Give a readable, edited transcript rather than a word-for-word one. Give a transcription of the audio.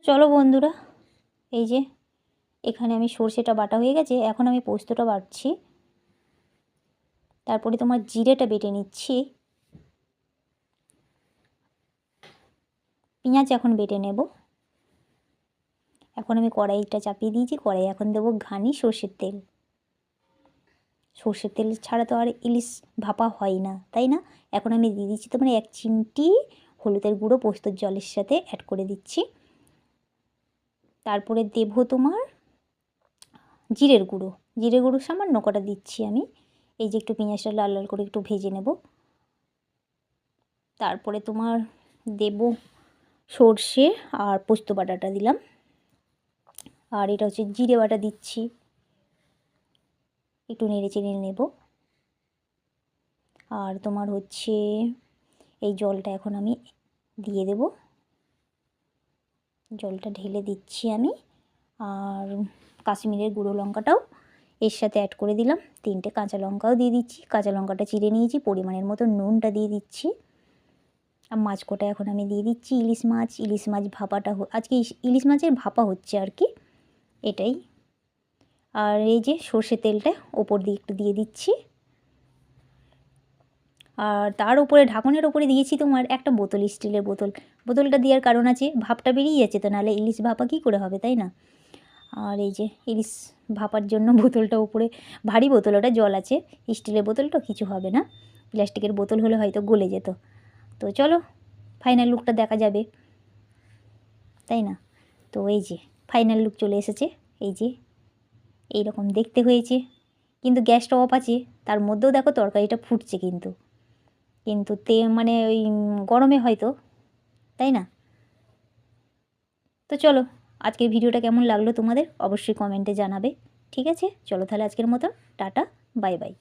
চলো বন্ধুরা, এই যে এখানে আমি সর্ষেটা বাটা হয়ে গেছে, এখন আমি পোস্তটা বাটছি। তারপরে তোমার জিরেটা বেটে নিচ্ছি, পেঁয়াজ এখন বেটে নেব। এখন আমি কড়াইটা চাপিয়ে দিয়েছি, কড়াই এখন দেবো ঘানি সর্ষের তেল। সর্ষের তেল ছাড়া তো আর ইলিশ ভাপা হয় না, তাই না? এখন আমি দিয়ে দিচ্ছি তোমার 1 চিমটি হলুদের গুঁড়ো পোস্তর জলের সাথে অ্যাড করে দিচ্ছি। তারপরে দেবো তোমার জিরের গুঁড়ো সামান্য কটা দিচ্ছি আমি। এই যে একটু পেঁয়াজটা লাল লাল করে একটু ভেজে নেব। তারপরে তোমার দেব সর্ষে আর পোস্ত বাটাটা দিলাম, আর এটা হচ্ছে জিরে বাটা দিচ্ছি। একটু নেড়ে চেড়ে নেব। আর তোমার হচ্ছে এই জলটা এখন আমি দিয়ে দেব, জলটা ঢেলে দিচ্ছি আমি। আর কাশ্মীরের গুঁড়ো লঙ্কাটাও এর সাথে অ্যাড করে দিলাম। 3টে কাঁচা লঙ্কাও দিয়ে দিচ্ছি, কাঁচা লঙ্কাটা চিড়ে নিয়েছি। পরিমাণের মতো নুনটা দিয়ে দিচ্ছি। আর মাছ কোটা এখন আমি দিয়ে দিচ্ছি। ইলিশ মাছ ভাপাটা আজকে ইলিশ মাছের ভাপা হচ্ছে আর কি, এটাই। আর এই যে সর্ষে তেলটা ওপর দিয়ে একটু দিয়ে দিচ্ছি। আর তার উপরে ঢাকনের ওপরে দিয়েছি তোমার একটা বোতল, স্টিলের বোতল। বোতলটা দেওয়ার কারণ আছে, ভাপটা বেরিয়ে যাচ্ছে তো, নাহলে ইলিশ ভাপা কী করে হবে, তাই না? আর এই যে ইলিশ ভাপার জন্য বোতলটা উপরে, ভারী বোতল, ওটা জল আছে। স্টিলের বোতলটা কিছু হবে না, প্লাস্টিকের বোতল হলে হয়তো গলে যেত। তো চলো ফাইনাল লুকটা দেখা যাবে, তাই না? তো এই যে ফাইনাল লুক চলে এসেছে। এই যে এই রকম দেখতে হয়েছে, কিন্তু গ্যাসটা অফ আছে। তার মধ্যেও দেখো তরকারিটা ফুটছে, কিন্তু কিন্তু মানে ওই গরমে হয়তো, তাই না? তো চলো, আজকের ভিডিওটা কেমন লাগলো তোমাদের অবশ্যই কমেন্টে জানাবে। ঠিক আছে, চলো তাহলে আজকের মতো টাটা, বাই বাই।